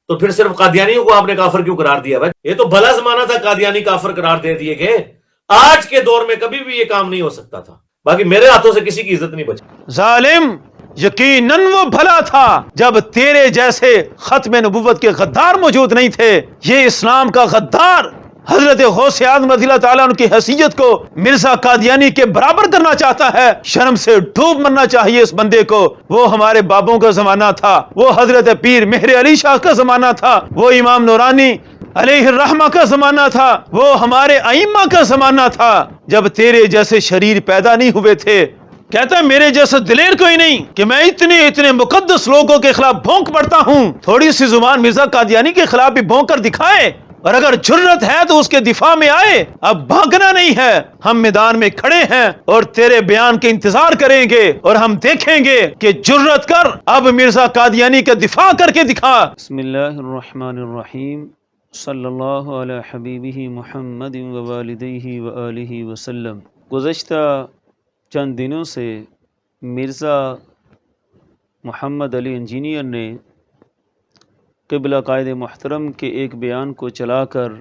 تو پھر صرف قادیانیوں کو آپ نے کافر کیوں قرار دیا بھائی؟ یہ تو بھلا زمانہ تھا قادیانی کافر قرار دے دیے گئے، آج کے دور میں کبھی بھی یہ کام نہیں ہو سکتا تھا۔ باقی میرے ہاتھوں سے کسی کی عزت نہیں بچی۔ ظالم، یقیناً وہ بھلا تھا جب تیرے جیسے ختم نبوت کے غدار موجود نہیں تھے۔ یہ اسلام کا غدار حضرت غوث اعظم رضی اللہ تعالیٰ عنہ کی حیثیت کو مرزا قادیانی کے برابر کرنا چاہتا ہے۔ شرم سے ڈوب مرنا چاہیے اس بندے کو۔ وہ ہمارے بابوں کا زمانہ تھا، وہ حضرت پیر مہر علی شاہ کا زمانہ تھا، وہ امام نورانی علیہ الرحمہ کا زمانہ تھا، وہ ہمارے ائمہ کا زمانہ تھا، جب تیرے جیسے شریر پیدا نہیں ہوئے تھے۔ کہتا ہے میرے جیسا دلیر کوئی نہیں کہ میں اتنے مقدس لوگوں کے خلاف بھونک پڑتا ہوں۔ تھوڑی سی زبان مرزا قادیانی کے خلاف بھی بھونک کر دکھائے، اور اگر جرت ہے تو اس کے دفاع میں آئے۔ اب بھاگنا نہیں ہے، ہم میدان میں کھڑے ہیں اور تیرے بیان کے انتظار کریں گے، اور ہم دیکھیں گے کہ جرت کر اب مرزا قادیانی کا دفاع کر کے دکھا۔ بسم اللہ الرحمن الرحیم، صلی اللہ علی حبیبہ محمد ووالدیہ وآلہ وسلم۔ گزشتہ چند دنوں سے مرزا محمد علی انجینئر نے قبلہ قائد محترم کے ایک بیان کو چلا کر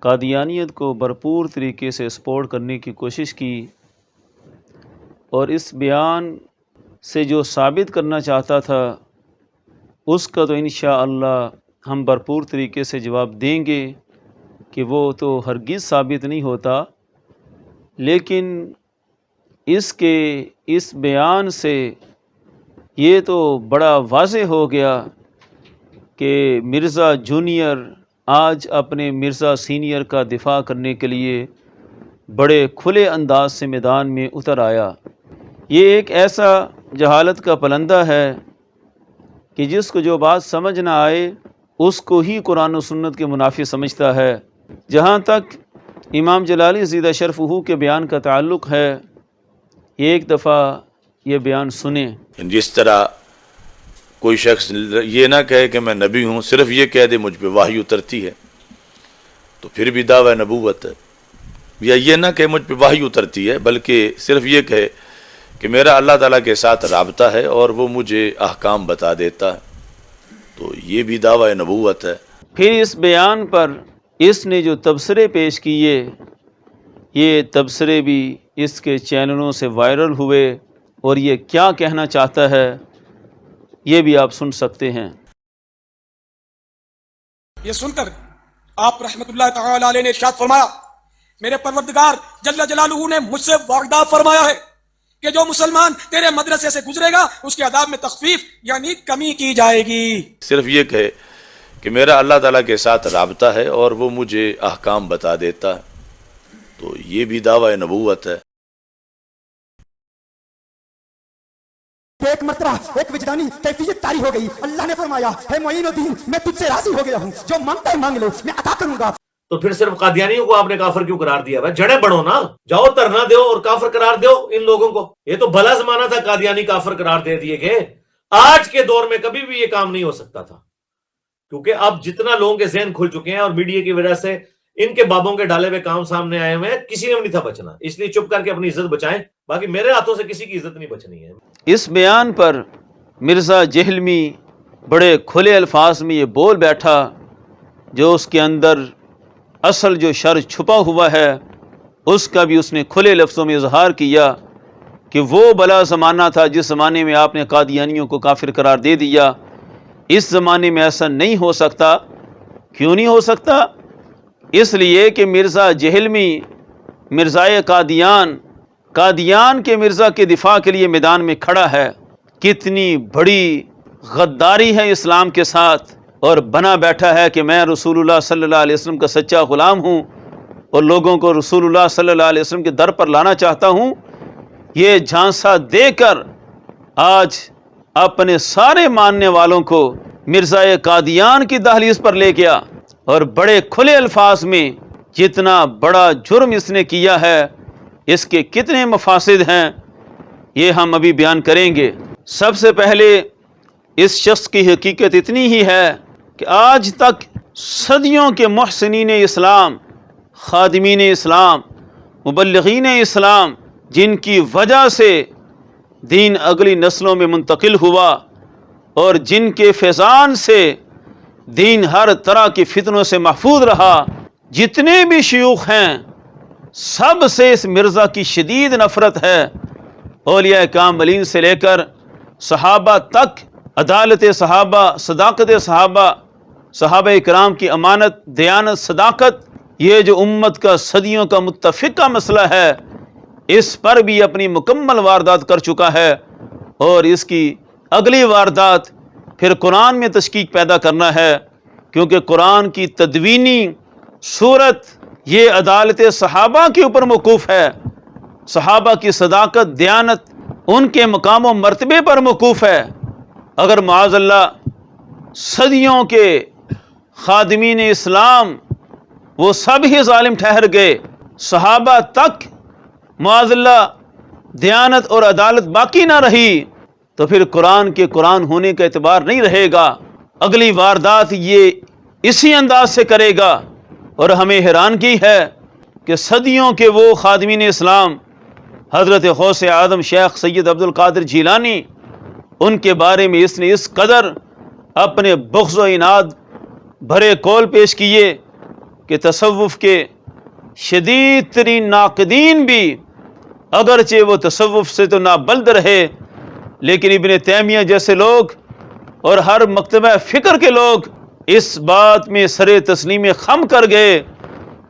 قادیانیت کو بھرپور طریقے سے سپورٹ کرنے کی کوشش کی، اور اس بیان سے جو ثابت کرنا چاہتا تھا اس کا تو انشاءاللہ ہم بھرپور طریقے سے جواب دیں گے کہ وہ تو ہرگز ثابت نہیں ہوتا، لیکن اس بیان سے یہ تو بڑا واضح ہو گیا کہ مرزا جونیئر آج اپنے مرزا سینئر کا دفاع کرنے کے لیے بڑے کھلے انداز سے میدان میں اتر آیا۔ یہ ایک ایسا جہالت کا پلندہ ہے کہ جس کو جو بات سمجھ نہ آئے اس کو ہی قرآن و سنت کے منافی سمجھتا ہے۔ جہاں تک امام جلالی زیدہ شرفہ کے بیان کا تعلق ہے، ایک دفعہ یہ بیان سنیں۔ جس طرح کوئی شخص یہ نہ کہے کہ میں نبی ہوں، صرف یہ کہہ دے مجھ پہ وحی اترتی ہے، تو پھر بھی دعویٰ نبوت ہے۔ یا یہ نہ کہ مجھ پہ وحی اترتی ہے، بلکہ صرف یہ کہے کہ میرا اللہ تعالیٰ کے ساتھ رابطہ ہے اور وہ مجھے احکام بتا دیتا ہے، تو یہ بھی دعویٰ نبوت ہے۔ پھر اس بیان پر اس نے جو تبصرے پیش کیے، یہ تبصرے بھی اس کے چینلوں سے وائرل ہوئے، اور یہ کیا کہنا چاہتا ہے یہ بھی آپ سن سکتے ہیں۔ یہ سن کر آپ رحمت اللہ تعالی علیہ نے ارشاد فرمایا، میرے پروردگار جل جلالہ نے مجھ سے وعدہ فرمایا ہے کہ جو مسلمان تیرے مدرسے سے گزرے گا اس کے عذاب میں تخفیف یعنی کمی کی جائے گی۔ صرف یہ کہے کہ میرا اللہ تعالیٰ کے ساتھ رابطہ ہے اور وہ مجھے احکام بتا دیتا ہے، تو یہ بھی دعویٰ نبوت ہے۔ ایک مرتبہ ایک وجدانی کیفیت طاری ہو گئی، اللہ نے فرمایا ہے معین الدین میں تجھ سے راضی ہو گیا ہوں، جو مانگتا ہے مانگ لے میں عطا کروں گا۔ تو پھر صرف قادیانیوں کو آپ نے کافر کیوں قرار دیا بھائی؟ جڑیں بڑھو نا، جاؤ دھرنا دو اور کافر قرار دو ان لوگوں کو۔ یہ تو بھلا زمانہ تھا قادیانی کافر قرار دے دیے گئے، آج کے دور میں کبھی بھی یہ کام نہیں ہو سکتا تھا، کیونکہ اب جتنا لوگوں کے ذہن کھل چکے ہیں اور میڈیا کی وجہ سے ان کے بابوں کے ڈالے ہوئے کام سامنے آئے ہوئے ہیں، کسی نے بھی نہیں تھا بچنا، اس لیے چپ کر کے اپنی عزت بچائیں۔ باقی میرے ہاتھوں سے کسی کی عزت نہیں بچنی ہے۔ اس بیان پر مرزا جہلمی بڑے کھلے الفاظ میں یہ بول بیٹھا، جو اس کے اندر اصل جو شر چھپا ہوا ہے اس کا بھی اس نے کھلے لفظوں میں اظہار کیا کہ وہ بلا زمانہ تھا جس زمانے میں آپ نے قادیانیوں کو کافر قرار دے دیا، اس زمانے میں ایسا نہیں ہو سکتا۔ کیوں نہیں ہو سکتا؟ اس لیے کہ مرزا جہلمی مرزائے قادیان کے مرزا کے دفاع کے لیے میدان میں کھڑا ہے۔ کتنی بڑی غداری ہے اسلام کے ساتھ، اور بنا بیٹھا ہے کہ میں رسول اللہ صلی اللہ علیہ وسلم کا سچا غلام ہوں اور لوگوں کو رسول اللہ صلی اللہ علیہ وسلم کے در پر لانا چاہتا ہوں۔ یہ جھانسا دے کر آج اپنے سارے ماننے والوں کو مرزائے قادیان کی دہلیز پر لے گیا، اور بڑے کھلے الفاظ میں جتنا بڑا جرم اس نے کیا ہے، اس کے کتنے مفاسد ہیں، یہ ہم ابھی بیان کریں گے۔ سب سے پہلے اس شخص کی حقیقت اتنی ہی ہے کہ آج تک صدیوں کے محسنین اسلام، خادمین اسلام، مبلغین اسلام، جن کی وجہ سے دین اگلی نسلوں میں منتقل ہوا اور جن کے فیضان سے دین ہر طرح کی فتنوں سے محفوظ رہا۔ جتنے بھی شیوخ ہیں سب سے اس مرزا کی شدید نفرت ہے، اولیاء کاملین سے لے کر صحابہ تک۔ عدالت صحابہ، صداقت صحابہ، صحابہ اکرام کی امانت، دیانت، صداقت، یہ جو امت کا صدیوں کا متفقہ مسئلہ ہے، اس پر بھی اپنی مکمل واردات کر چکا ہے، اور اس کی اگلی واردات پھر قرآن میں تشکیک پیدا کرنا ہے، کیونکہ قرآن کی تدوینی صورت یہ عدالت صحابہ کے اوپر موقوف ہے، صحابہ کی صداقت، دیانت، ان کے مقام و مرتبے پر موقوف ہے۔ اگر معاذ اللہ صدیوں کے خادمین اسلام وہ سب ہی ظالم ٹھہر گئے، صحابہ تک معاذ اللہ دیانت اور عدالت باقی نہ رہی، تو پھر قرآن کے قرآن ہونے کا اعتبار نہیں رہے گا۔ اگلی واردات یہ اسی انداز سے کرے گا، اور ہمیں حیرانگی ہے کہ صدیوں کے وہ خادمین اسلام حضرت غوث اعظم شیخ سید عبد القادر جیلانی، ان کے بارے میں اس نے اس قدر اپنے بغض و عناد بھرے قول پیش کیے کہ تصوف کے شدید ترین ناقدین بھی، اگرچہ وہ تصوف سے تو نابلد رہے، لیکن ابن تیمیہ جیسے لوگ اور ہر مکتبہ فکر کے لوگ اس بات میں سر تسلیم خم کر گئے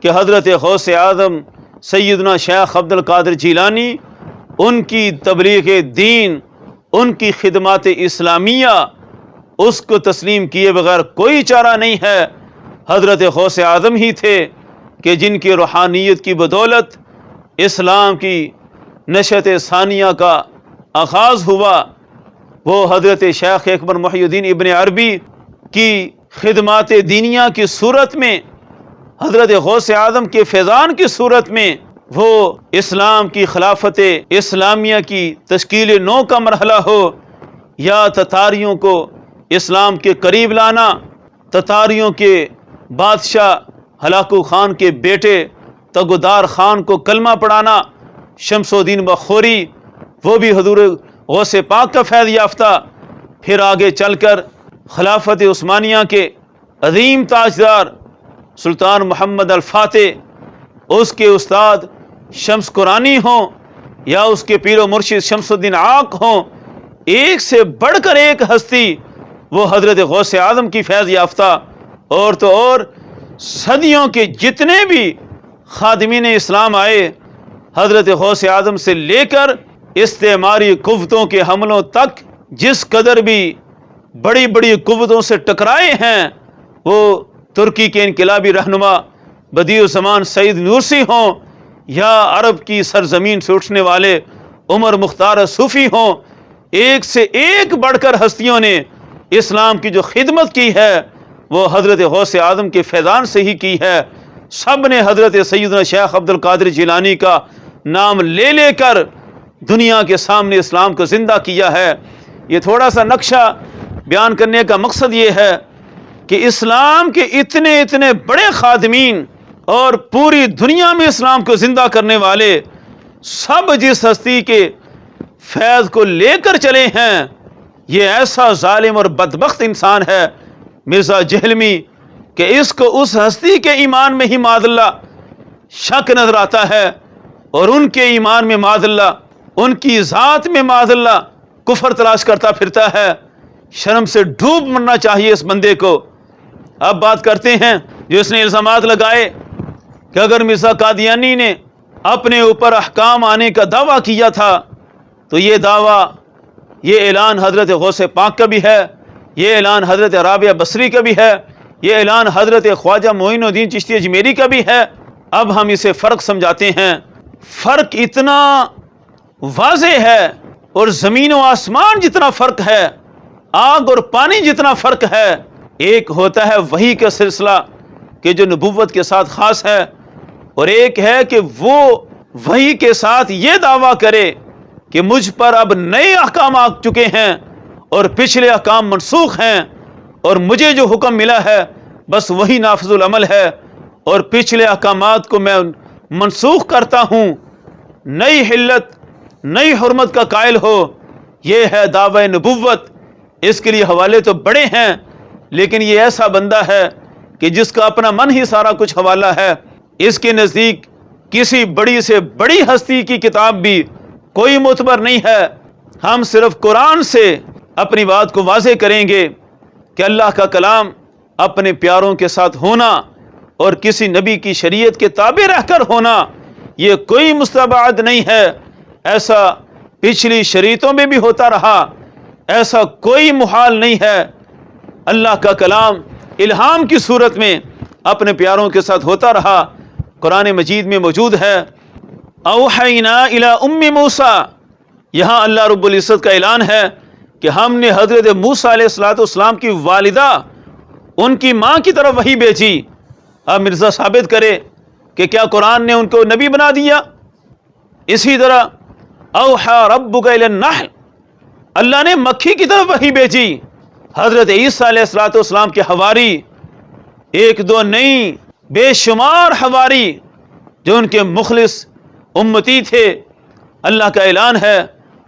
کہ حضرت غوث اعظم سیدنا شیخ عبد القادر جیلانی، ان کی تبلیغ دین، ان کی خدمات اسلامیہ، اس کو تسلیم کیے بغیر کوئی چارہ نہیں ہے۔ حضرت غوث اعظم ہی تھے کہ جن کی روحانیت کی بدولت اسلام کی نشأت ثانیہ کا آغاز ہوا۔ وہ حضرت شیخ اکبر محی الدین ابن عربی کی خدمات دینیہ کی صورت میں، حضرت غوث اعظم کے فیضان کی صورت میں، وہ اسلام کی خلافت اسلامیہ کی تشکیل نو کا مرحلہ ہو، یا تتاریوں کو اسلام کے قریب لانا، تتاریوں کے بادشاہ ہلاکو خان کے بیٹے تگودار خان کو کلمہ پڑھانا، شمس الدین بخوری وہ بھی حضور غوث پاک کا فیض یافتہ، پھر آگے چل کر خلافت عثمانیہ کے عظیم تاجدار سلطان محمد الفاتح، اس کے استاد شمس قرانی ہوں یا اس کے پیر و مرشد شمس الدین عاق ہوں، ایک سے بڑھ کر ایک ہستی وہ حضرت غوث اعظم کی فیض یافتہ، اور تو اور صدیوں کے جتنے بھی خادمین اسلام آئے، حضرت غوث اعظم سے لے کر استعماری قوتوں کے حملوں تک جس قدر بھی بڑی بڑی قوتوں سے ٹکرائے ہیں، وہ ترکی کے انقلابی رہنما بدیع الزمان سعید نورسی ہوں یا عرب کی سرزمین سے اٹھنے والے عمر مختار صوفی ہوں، ایک سے ایک بڑھ کر ہستیوں نے اسلام کی جو خدمت کی ہے وہ حضرت غوث اعظم کے فیضان سے ہی کی ہے۔ سب نے حضرت سیدنا شیخ عبد القادر جیلانی کا نام لے لے کر دنیا کے سامنے اسلام کو زندہ کیا ہے۔ یہ تھوڑا سا نقشہ بیان کرنے کا مقصد یہ ہے کہ اسلام کے اتنے اتنے بڑے خادمین اور پوری دنیا میں اسلام کو زندہ کرنے والے سب جس ہستی کے فیض کو لے کر چلے ہیں، یہ ایسا ظالم اور بدبخت انسان ہے مرزا جہلمی کہ اس کو اس ہستی کے ایمان میں ہی معاذ اللہ شک نظر آتا ہے، اور ان کے ایمان میں معاذ اللہ، ان کی ذات میں معاذ اللہ کفر تلاش کرتا پھرتا ہے۔ شرم سے ڈوب مرنا چاہیے اس بندے کو۔ اب بات کرتے ہیں جو اس نے الزامات لگائے کہ اگر مرزا قادیانی نے اپنے اوپر احکام آنے کا دعویٰ کیا تھا تو یہ دعویٰ، یہ اعلان حضرت غوث پاک کا بھی ہے، یہ اعلان حضرت رابعہ بصری کا بھی ہے، یہ اعلان حضرت خواجہ معین الدین چشتی اجمیری کا بھی ہے۔ اب ہم اسے فرق سمجھاتے ہیں۔ فرق اتنا واضح ہے، اور زمین و آسمان جتنا فرق ہے، آگ اور پانی جتنا فرق ہے۔ ایک ہوتا ہے وحی کا سلسلہ کہ جو نبوت کے ساتھ خاص ہے، اور ایک ہے کہ وہ وحی کے ساتھ یہ دعویٰ کرے کہ مجھ پر اب نئے احکام آ چکے ہیں اور پچھلے احکام منسوخ ہیں، اور مجھے جو حکم ملا ہے بس وہی نافذ العمل ہے، اور پچھلے احکامات کو میں منسوخ کرتا ہوں۔ نئی حلت، نئی حرمت کا قائل ہو، یہ ہے دعوی نبوت۔ اس کے لیے حوالے تو بڑے ہیں، لیکن یہ ایسا بندہ ہے کہ جس کا اپنا من ہی سارا کچھ حوالہ ہے، اس کے نزدیک کسی بڑی سے بڑی ہستی کی کتاب بھی کوئی معتبر نہیں ہے۔ ہم صرف قرآن سے اپنی بات کو واضح کریں گے کہ اللہ کا کلام اپنے پیاروں کے ساتھ ہونا اور کسی نبی کی شریعت کے تابع رہ کر ہونا یہ کوئی مستبعد نہیں ہے۔ ایسا پچھلی شریعتوں میں بھی ہوتا رہا، ایسا کوئی محال نہیں ہے۔ اللہ کا کلام الہام کی صورت میں اپنے پیاروں کے ساتھ ہوتا رہا۔ قرآن مجید میں موجود ہے اوحینا الی ام موسیٰ، یہاں اللہ رب العزت کا اعلان ہے کہ ہم نے حضرت موسیٰ علیہ السلام کی والدہ ان کی ماں کی طرف وحی بھیجی۔ اب مرزا ثابت کرے کہ کیا قرآن نے ان کو نبی بنا دیا؟ اسی طرح اوحی ربک الی النحل، اللہ نے مکھی کی طرف وحی بھیجی۔ حضرت عیسیٰ علیہ السلام کے حواری ایک دو نہیں، بے شمار حواری جو ان کے مخلص امتی تھے۔ اللہ کا اعلان ہے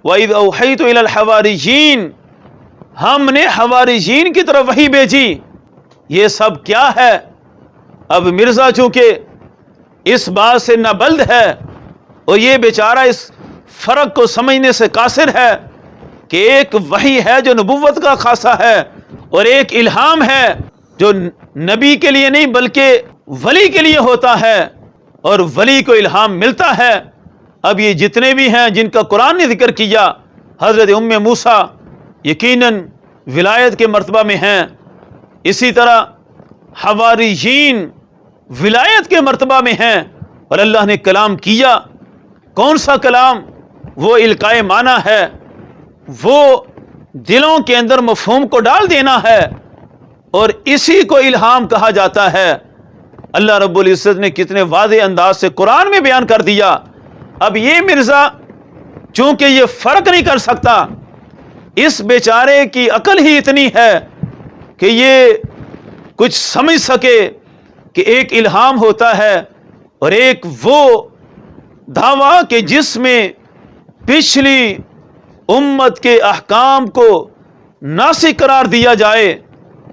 وَإِذْ أَوْحَيْتُ إِلَى الْحَوَارِيِّينَ، ہم نے حواریین کی طرف وحی بھیجی۔ یہ سب کیا ہے؟ اب مرزا چونکہ اس بات سے نابلد ہے اور یہ بیچارہ اس فرق کو سمجھنے سے قاصر ہے کہ ایک وحی ہے جو نبوت کا خاصہ ہے اور ایک الہام ہے جو نبی کے لیے نہیں بلکہ ولی کے لیے ہوتا ہے، اور ولی کو الہام ملتا ہے۔ اب یہ جتنے بھی ہیں جن کا قرآن نے ذکر کیا، حضرت ام موسیٰ یقیناً ولایت کے مرتبہ میں ہیں، اسی طرح حواریین ولایت کے مرتبہ میں ہیں، اور اللہ نے کلام کیا۔ کون سا کلام؟ وہ القائے معنی ہے، وہ دلوں کے اندر مفہوم کو ڈال دینا ہے، اور اسی کو الہام کہا جاتا ہے۔ اللہ رب العزت نے کتنے واضح انداز سے قرآن میں بیان کر دیا۔ اب یہ مرزا چونکہ یہ فرق نہیں کر سکتا، اس بیچارے کی عقل ہی اتنی ہے کہ یہ کچھ سمجھ سکے کہ ایک الہام ہوتا ہے اور ایک وہ دعویٰ کہ جس میں پچھلی امت کے احکام کو ناسخ قرار دیا جائے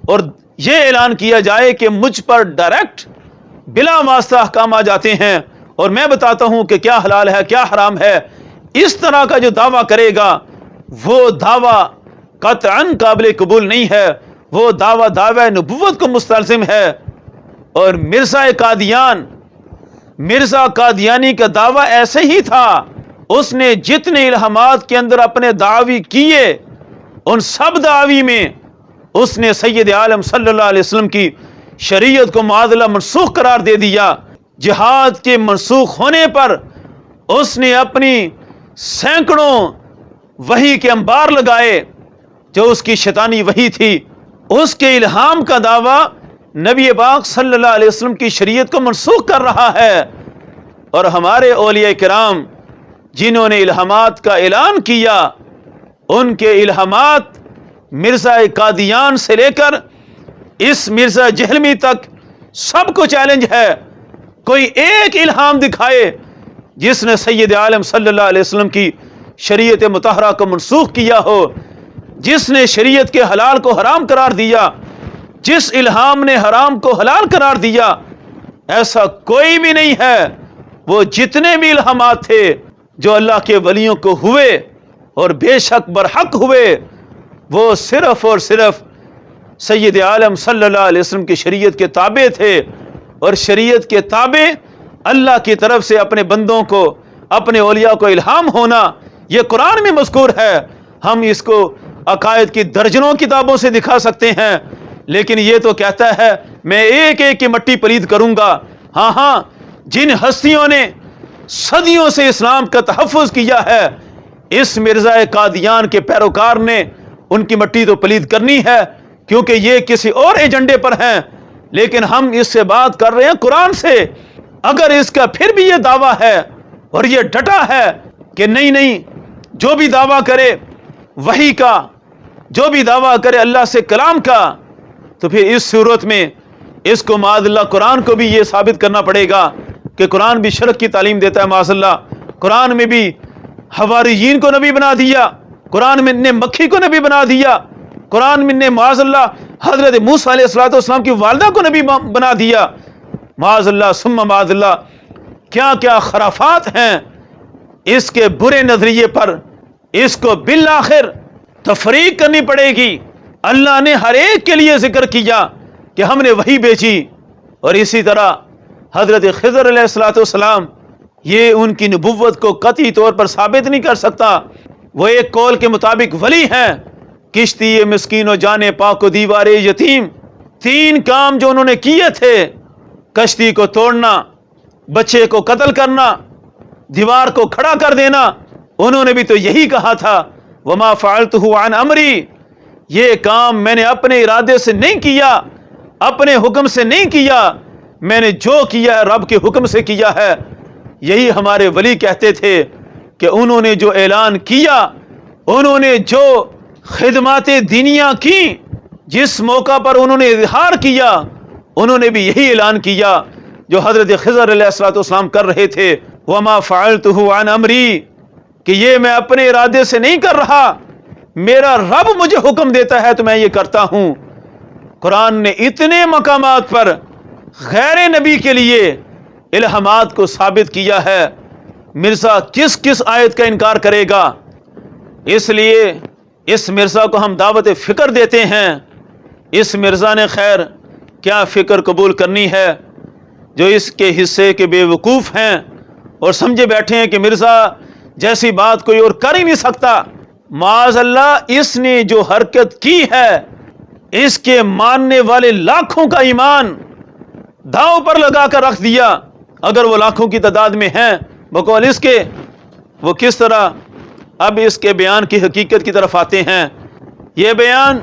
اور یہ اعلان کیا جائے کہ مجھ پر ڈائریکٹ بلا واسطہ احکام آ جاتے ہیں اور میں بتاتا ہوں کہ کیا حلال ہے کیا حرام ہے۔ اس طرح کا جو دعویٰ کرے گا وہ دعویٰ قطعاً قابل قبول نہیں ہے، وہ دعویٰ نبوت کو مستلزم ہے۔ اور مرزا قادیانی کا دعویٰ ایسے ہی تھا، اس نے جتنے الہامات کے اندر اپنے دعوی کیے ان سب دعوی میں اس نے سید عالم صلی اللہ علیہ وسلم کی شریعت کو معادلہ منسوخ قرار دے دیا۔ جہاد کے منسوخ ہونے پر اس نے اپنی سینکڑوں وحی کے انبار لگائے جو اس کی شیطانی وحی تھی۔ اس کے الہام کا دعویٰ نبی پاک صلی اللہ علیہ وسلم کی شریعت کو منسوخ کر رہا ہے، اور ہمارے اولیاء کرام جنہوں نے الہامات کا اعلان کیا ان کے الہامات مرزا قادیان سے لے کر اس مرزا جہلمی تک سب کو چیلنج ہے۔ کوئی ایک الہام دکھائے جس نے سید عالم صلی اللہ علیہ وسلم کی شریعت مطہرہ کو منسوخ کیا ہو، جس نے شریعت کے حلال کو حرام قرار دیا، جس الہام نے حرام کو حلال قرار دیا، ایسا کوئی بھی نہیں ہے۔ وہ جتنے بھی الہامات تھے جو اللہ کے ولیوں کو ہوئے اور بے شک برحق ہوئے، وہ صرف اور صرف سید عالم صلی اللہ علیہ وسلم کی شریعت کے تابع تھے، اور شریعت کے تابع اللہ کی طرف سے اپنے بندوں کو اپنے اولیاء کو الہام ہونا یہ قرآن میں مذکور ہے۔ ہم اس کو عقائد کی درجنوں کتابوں سے دکھا سکتے ہیں، لیکن یہ تو کہتا ہے میں ایک ایک کی مٹی پلید کروں گا۔ ہاں جن ہستیوں نے صدیوں سے اسلام کا تحفظ کیا ہے، اس مرزا قادیان کے پیروکار نے ان کی مٹی تو پلید کرنی ہے، کیونکہ یہ کسی اور ایجنڈے پر ہیں۔ لیکن ہم اس سے بات کر رہے ہیں قرآن سے۔ اگر اس کا پھر بھی یہ دعویٰ ہے اور یہ ڈٹا ہے کہ نہیں جو بھی دعویٰ کرے وحی کا، جو بھی دعویٰ کرے اللہ سے کلام کا، تو پھر اس صورت میں اس کو معاذ اللہ قرآن کو بھی یہ ثابت کرنا پڑے گا کہ قرآن بھی شرک کی تعلیم دیتا ہے معاذ اللہ۔ قرآن میں بھی حواریین کو نبی بنا دیا، قرآن میں نے مکھی کو نبی بنا دیا، قرآن میں نے معاذ اللہ حضرت موسیٰ علیہ السلام کی والدہ کو نبی بنا دیا، معاذ اللہ ثم معاذ اللہ۔ کیا کیا خرافات ہیں اس کے برے نظریے پر، اس کو بالآخر تفریق کرنی پڑے گی۔ اللہ نے ہر ایک کے لیے ذکر کیا کہ ہم نے وحی بھیجی، اور اسی طرح حضرت خضر علیہ السلام یہ ان کی نبوت کو قطعی طور پر ثابت نہیں کر سکتا۔ وہ ایک قول کے مطابق ولی ہیں۔ کشتی مسکین و جان پاک و دیوار یتیم، تین کام جو انہوں نے کیے تھے، کشتی کو توڑنا، بچے کو قتل کرنا، دیوار کو کھڑا کر دینا، انہوں نے بھی تو یہی کہا تھا وما فعلتہ عن امری، یہ کام میں نے اپنے ارادے سے نہیں کیا، اپنے حکم سے نہیں کیا، میں نے جو کیا ہے رب کے حکم سے کیا ہے۔ یہی ہمارے ولی کہتے تھے کہ انہوں نے جو اعلان کیا، انہوں نے جو خدمات دینیاں کی، جس موقع پر انہوں نے اظہار کیا، انہوں نے بھی یہی اعلان کیا جو حضرت خضر علیہ السلام کر رہے تھے، وما فعلتہ عن امری، کہ یہ میں اپنے ارادے سے نہیں کر رہا، میرا رب مجھے حکم دیتا ہے تو میں یہ کرتا ہوں۔ قرآن نے اتنے مقامات پر غیر نبی کے لیے الہامات کو ثابت کیا ہے، مرزا کس کس آیت کا انکار کرے گا؟ اس لیے اس مرزا کو ہم دعوت فکر دیتے ہیں۔ اس مرزا نے خیر کیا فکر قبول کرنی ہے جو اس کے حصے کے بے وقوف ہیں اور سمجھے بیٹھے ہیں کہ مرزا جیسی بات کوئی اور کر ہی نہیں سکتا۔ معاذ اللہ، اس نے جو حرکت کی ہے، اس کے ماننے والے لاکھوں کا ایمان داؤ پر لگا کر رکھ دیا۔ اگر وہ لاکھوں کی تعداد میں ہیں بقول اس کے، وہ کس طرح اب اس کے بیان کی حقیقت کی طرف آتے ہیں۔ یہ بیان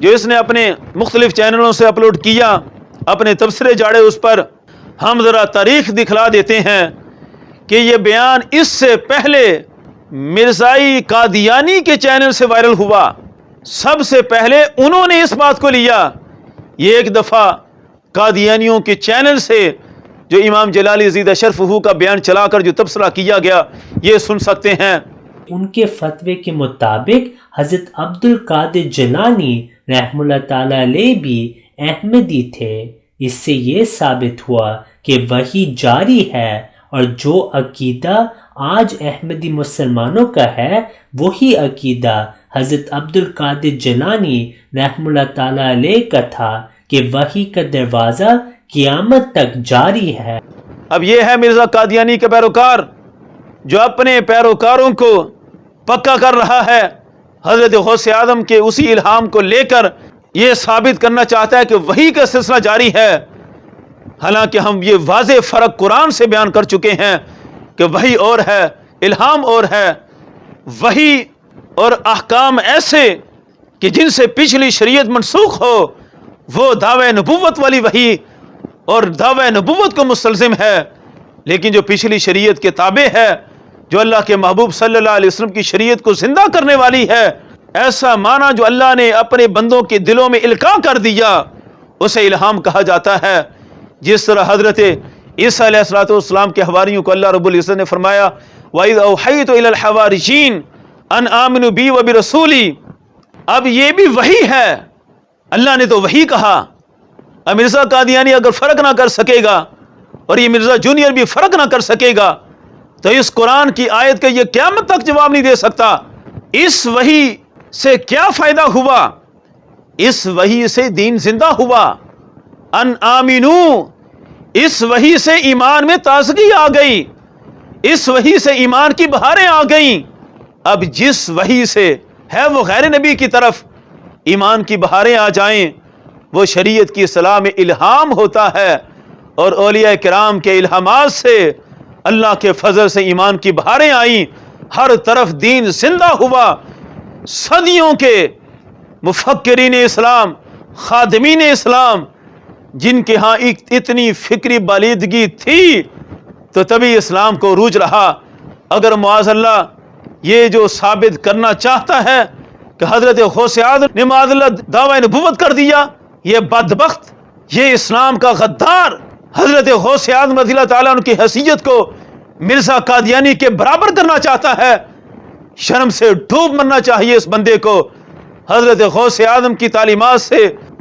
جو اس نے اپنے مختلف چینلوں سے اپلوڈ کیا، اپنے تبصرے جاڑے اس پر، ہم ذرا تاریخ دکھلا دیتے ہیں کہ یہ بیان اس سے پہلے مرزائی قادیانی کے چینل سے وائرل ہوا۔ سب سے پہلے انہوں نے اس بات کو لیا۔ یہ ایک دفعہ قادیانیوں کے چینل سے جو امام جلالی زیدہ شرفہ کا بیان چلا کر جو تبصرہ کیا گیا، یہ سن سکتے ہیں۔ ان کے فتوے کے مطابق حضرت عبد القادر جیلانی رحمہ اللہ تعالیٰ علیہ بھی احمدی تھے۔ اس سے یہ ثابت ہوا کہ وحی جاری ہے، اور جو عقیدہ آج احمدی مسلمانوں کا ہے وہی عقیدہ حضرت عبد القادر جیلانی رحمہ اللہ تعالیٰ علیہ کا تھا کہ وحی کا دروازہ قیامت تک جاری ہے۔ اب یہ ہے مرزا قادیانی کا پیروکار جو اپنے پیروکاروں کو پکا کر رہا ہے، حضرت غوث اعظم کے اسی الہام کو لے کر یہ ثابت کرنا چاہتا ہے کہ وحی کا سلسلہ جاری ہے، حالانکہ ہم یہ واضح فرق قرآن سے بیان کر چکے ہیں کہ وحی اور ہے، الہام اور ہے۔ وحی اور احکام ایسے کہ جن سے پچھلی شریعت منسوخ ہو، وہ دعوی نبوت والی وحی اور دعوی نبوت کو مستلزم ہے، لیکن جو پچھلی شریعت کے تابع ہے، جو اللہ کے محبوب صلی اللہ علیہ وسلم کی شریعت کو زندہ کرنے والی ہے، ایسا معنی جو اللہ نے اپنے بندوں کے دلوں میں القاء کر دیا، اسے الہام کہا جاتا ہے۔ جس طرح حضرت عیسیٰ علیہ السلام کے حواریوں کو اللہ رب العزت نے فرمایا وَإِذْ أَوْحَيْتُ إِلَى الْحَوَارِيِّينَ أَنْ آمِنُوا بِي وَبِرَسُولِي، اب یہ بھی وحی ہے، اللہ نے تو وحی کہا۔ اب مرزا قادیانی اگر فرق نہ کر سکے گا اور یہ مرزا جونیئر بھی فرق نہ کر سکے گا تو اس قرآن کی آیت کا یہ قیامت تک جواب نہیں دے سکتا۔ اس وحی سے کیا فائدہ ہوا؟ اس وحی سے دین زندہ ہوا۔ ان آمینو، اس وحی سے ایمان میں تازگی آ گئی، اس وحی سے ایمان کی بہاریں آ گئیں۔ اب جس وحی سے ہے وہ غیر نبی کی طرف ایمان کی بہاریں آ جائیں، وہ شریعت کی اصلاح میں الہام ہوتا ہے، اور اولیاء کرام کے الہامات سے اللہ کے فضل سے ایمان کی بہاریں آئیں، ہر طرف دین زندہ ہوا۔ صدیوں کے مفکرین اسلام، خادمین اسلام، جن کے ہاں اتنی فکری بالیدگی تھی تو تبھی اسلام کو عروج رہا۔ اگر معاذ اللہ یہ جو ثابت کرنا چاہتا ہے کہ حضرت غوث اعظم نے معاذ اللہ دعوی نبوت کر دیا، یہ بدبخت، یہ اسلام کا غدار حضرت غوث اعظم رضی اللہ تعالیٰ عنہ کی حیثیت کو مرزا قادیانی کے برابر کرنا چاہتا ہے، شرم سے ڈوب مرنا چاہیے اس بندے کو۔ حضرت غوث اعظم کی تعلیمات سے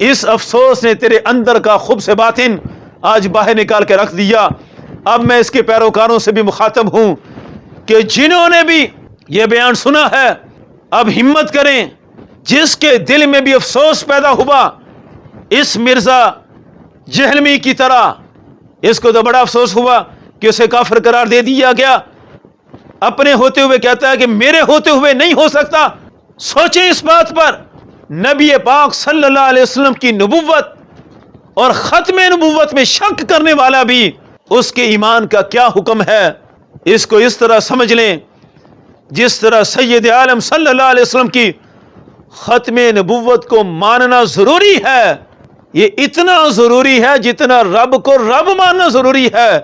اس افسوس نے تیرے اندر کا خبث باطن آج باہر نکال کے رکھ دیا۔ اب میں اس کے پیروکاروں سے بھی مخاطب ہوں کہ جنہوں نے بھی یہ بیان سنا ہے، اب ہمت کریں۔ جس کے دل میں بھی افسوس پیدا ہوا اس مرزا جہلمی کی طرح، اس کو تو بڑا افسوس ہوا کہ اسے کافر قرار دے دیا گیا، اپنے ہوتے ہوئے کہتا ہے کہ میرے ہوتے ہوئے نہیں ہو سکتا۔ سوچیں اس بات پر، نبی پاک صلی اللہ علیہ وسلم کی نبوت اور ختم نبوت میں شک کرنے والا بھی اس کے ایمان کا کیا حکم ہے۔ اس کو اس طرح سمجھ لیں جس طرح سید عالم صلی اللہ علیہ وسلم کی ختم نبوت کو ماننا ضروری ہے، یہ اتنا ضروری ہے جتنا رب کو رب ماننا ضروری ہے۔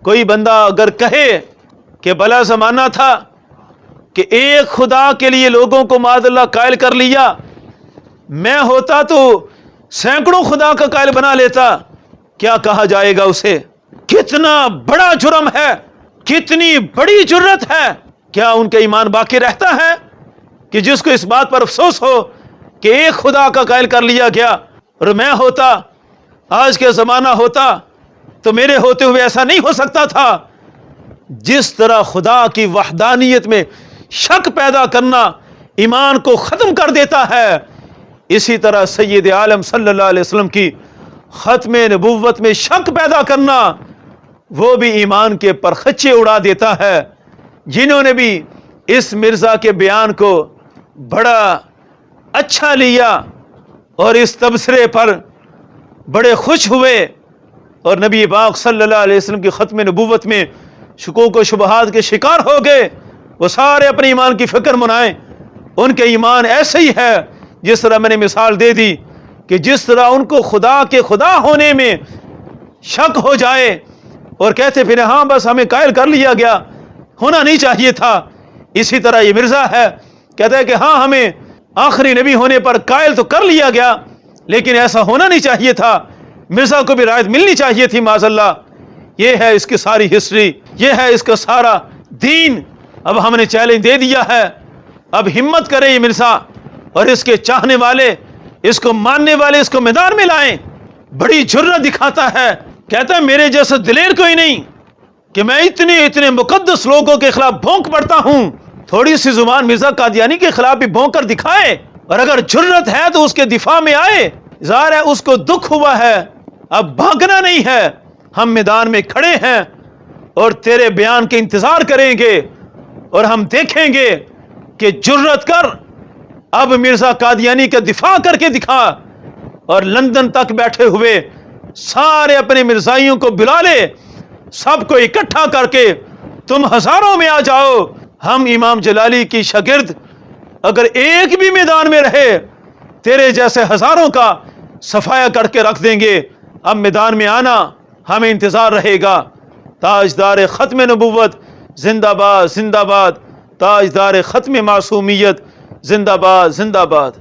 کوئی بندہ اگر کہے کہ بلا زمانہ تھا کہ ایک خدا کے لیے لوگوں کو معاذ اللہ قائل کر لیا، میں ہوتا تو سینکڑوں خدا کا قائل بنا لیتا، کیا کہا جائے گا اسے؟ کتنا بڑا جرم ہے، کتنی بڑی جرت ہے۔ کیا ان کا ایمان باقی رہتا ہے کہ جس کو اس بات پر افسوس ہو کہ ایک خدا کا قائل کر لیا گیا، اور میں ہوتا، آج کے زمانہ ہوتا تو میرے ہوتے ہوئے ایسا نہیں ہو سکتا تھا۔ جس طرح خدا کی وحدانیت میں شک پیدا کرنا ایمان کو ختم کر دیتا ہے، اسی طرح سید عالم صلی اللہ علیہ وسلم کی ختم نبوت میں شک پیدا کرنا وہ بھی ایمان کے پرخچے اڑا دیتا ہے۔ جنہوں نے بھی اس مرزا کے بیان کو بڑا اچھا لیا اور اس تبصرے پر بڑے خوش ہوئے اور نبی پاک صلی اللہ علیہ وسلم کی ختم نبوت میں شکوک و شبہات کے شکار ہو گئے، وہ سارے اپنے ایمان کی فکر منائیں۔ ان کے ایمان ایسے ہی ہے جس طرح میں نے مثال دے دی کہ جس طرح ان کو خدا کے خدا ہونے میں شک ہو جائے اور کہتے پھر ہاں بس ہمیں قائل کر لیا گیا، ہونا نہیں چاہیے تھا، اسی طرح یہ مرزا ہے، کہتا ہے کہ ہاں ہمیں آخری نبی ہونے پر قائل تو کر لیا گیا لیکن ایسا ہونا نہیں چاہیے تھا، مرزا کو بھی رعایت ملنی چاہیے تھی معاذ اللہ۔ یہ ہے اس کی ساری ہسٹری، یہ ہے اس کا سارا دین۔ اب ہم نے چیلنج دے دیا ہے، اب ہمت کرے یہ مرزا اور اس کے چاہنے والے، اس کو ماننے والے اس کو میدان میں لائیں۔ بڑی جرت دکھاتا ہے، کہتا ہے میرے جیسا دلیر کوئی نہیں کہ میں اتنے مقدس لوگوں کے خلاف بھونک پڑتا ہوں۔ تھوڑی سی زبان مرزا قادیانی کے خلاف بھی بھونک کر دکھائے، اور اگر جرت ہے تو اس کے دفاع میں آئے۔ ظاہر ہے اس کو دکھ ہوا ہے، اب بھاگنا نہیں ہے، ہم میدان میں کھڑے ہیں اور تیرے بیان کے انتظار کریں گے اور ہم دیکھیں گے کہ جرت کر اب مرزا قادیانی کا دفاع کر کے دکھا، اور لندن تک بیٹھے ہوئے سارے اپنے مرزائیوں کو بلا لے، سب کو اکٹھا کر کے تم ہزاروں میں آ جاؤ، ہم امام جلالی کی شاگرد اگر ایک بھی میدان میں رہے تیرے جیسے ہزاروں کا صفایا کر کے رکھ دیں گے۔ اب میدان میں آنا، ہمیں انتظار رہے گا۔ تاجدار ختم نبوت زندہ باد، زندہ باد، تاجدار ختم معصومیت زندہ باد، زندہ باد۔